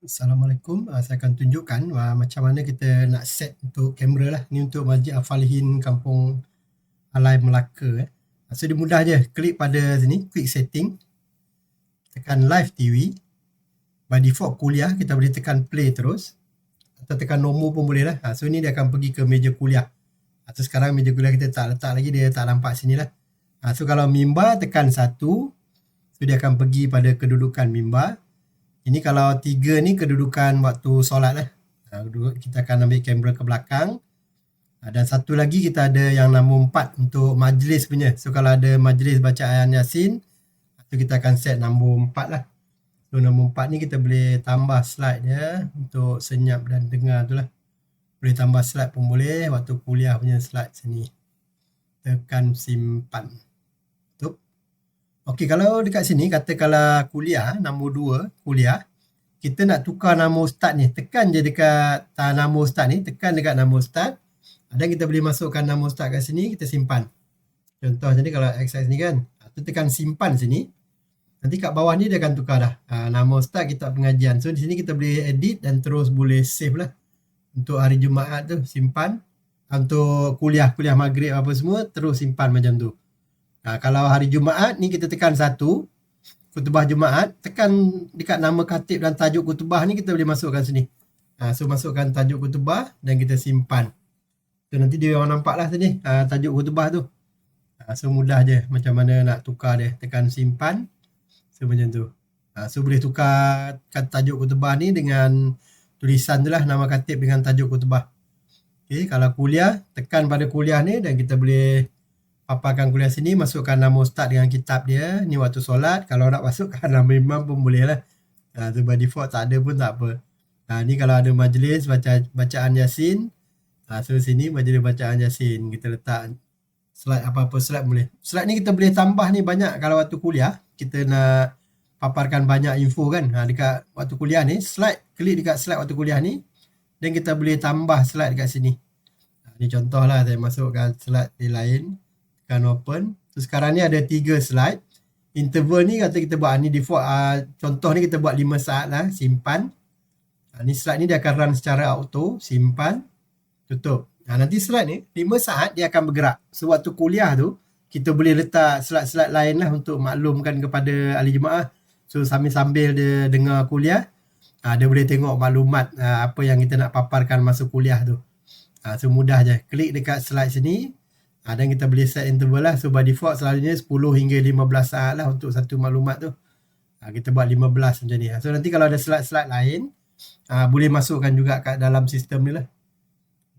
Assalamualaikum. Saya akan tunjukkan macam mana kita nak set untuk kamera lah. Ni untuk Masjid Al-Falihin Kampung Alai Melaka. So dia mudah je. Klik pada sini, quick setting. Tekan live TV. By default kuliah, kita boleh tekan play terus. Atau tekan nombor pun boleh lah. So ni dia akan pergi ke meja kuliah. So sekarang meja kuliah kita tak letak lagi, dia tak nampak sini lah. So kalau mimbar, tekan 1. So dia akan pergi pada kedudukan mimbar. Ini kalau 3 ni kedudukan waktu solat lah. Kita akan ambil kamera ke belakang. Dan satu lagi kita ada yang nombor 4 untuk majlis punya. So kalau ada majlis bacaan Yasin, so kita akan set nombor 4 lah. So nombor 4 ni kita boleh tambah slide dia untuk senyap dan dengar tu lah. Boleh tambah slide pun boleh, waktu kuliah punya slide sini. Tekan simpan. Okey, kalau dekat sini katakanlah kuliah, nombor 2, kuliah. Kita nak tukar nama ustaz ni. Tekan je dekat nama ustaz ni. Tekan dekat nama ustaz. Dan kita boleh masukkan nama ustaz kat sini, kita simpan. Contoh tadi kalau access ni kan. Tu tekan simpan sini. Nanti kat bawah ni dia akan tukar dah. Nama ustaz, kitab pengajian. So di sini kita boleh edit dan terus boleh save lah. Untuk hari Jumaat tu, simpan. Untuk kuliah maghrib apa semua, terus simpan macam tu. Kalau hari Jumaat ni kita tekan 1, khutbah Jumaat, tekan dekat nama khatib dan tajuk khutbah ni kita boleh masukkan sini. So masukkan tajuk khutbah dan kita simpan. So nanti dia orang nampak lah sini tajuk khutbah tu. So mudah je macam mana nak tukar dia. Tekan simpan. So macam tu. So boleh tukar tajuk khutbah ni dengan tulisan tu lah, nama khatib dengan tajuk khutbah. Okay, kalau kuliah, tekan pada kuliah ni dan kita boleh paparkan kuliah sini, masukkan nama ustaz dengan kitab dia. Ni waktu solat. Kalau nak masukkan nama imam pun boleh lah. So by default tak ada pun tak apa. Ni kalau ada majlis bacaan Yasin. So sini majlis bacaan Yasin. Kita letak slide, apa-apa slide boleh. Slide ni kita boleh tambah ni banyak. Kalau waktu kuliah kita nak paparkan banyak info kan. Dekat waktu kuliah ni, slide, klik dekat slide waktu kuliah ni. Dan kita boleh tambah slide dekat sini. Ni contoh lah, saya masukkan slide di lain. Tekan open. So sekarang ni ada 3 slide. Interval ni kata kita buat ni default, contoh ni kita buat 5 saat lah. Simpan. Ni slide ni dia akan run secara auto. Simpan. Tutup. Nanti slide ni 5 saat dia akan bergerak. So waktu kuliah tu kita boleh letak slide-slide lain lah untuk maklumkan kepada ahli jemaah. So sambil-sambil dia dengar kuliah, dia boleh tengok maklumat apa yang kita nak paparkan masa kuliah tu. So mudah je. Klik dekat slide sini. Dan kita boleh set interval lah. So by default selalunya 10 hingga 15 saat lah untuk satu maklumat tu. Kita buat 15 macam ni. So nanti kalau ada slide-slide lain, boleh masukkan juga kat dalam sistem ni lah.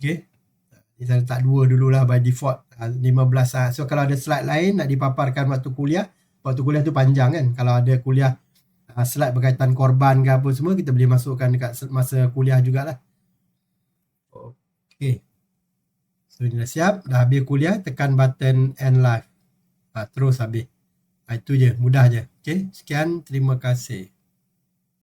Okay. Kita letak 2 dululah by default. 15 saat. So kalau ada slide lain nak dipaparkan waktu kuliah tu panjang kan. Kalau ada kuliah slide berkaitan korban ke apa semua, kita boleh masukkan dekat masa kuliah jugalah. Okay. So ni dah siap, dah habis kuliah, tekan button end live. Terus habis. Itu je, mudah je. Okay, sekian, terima kasih.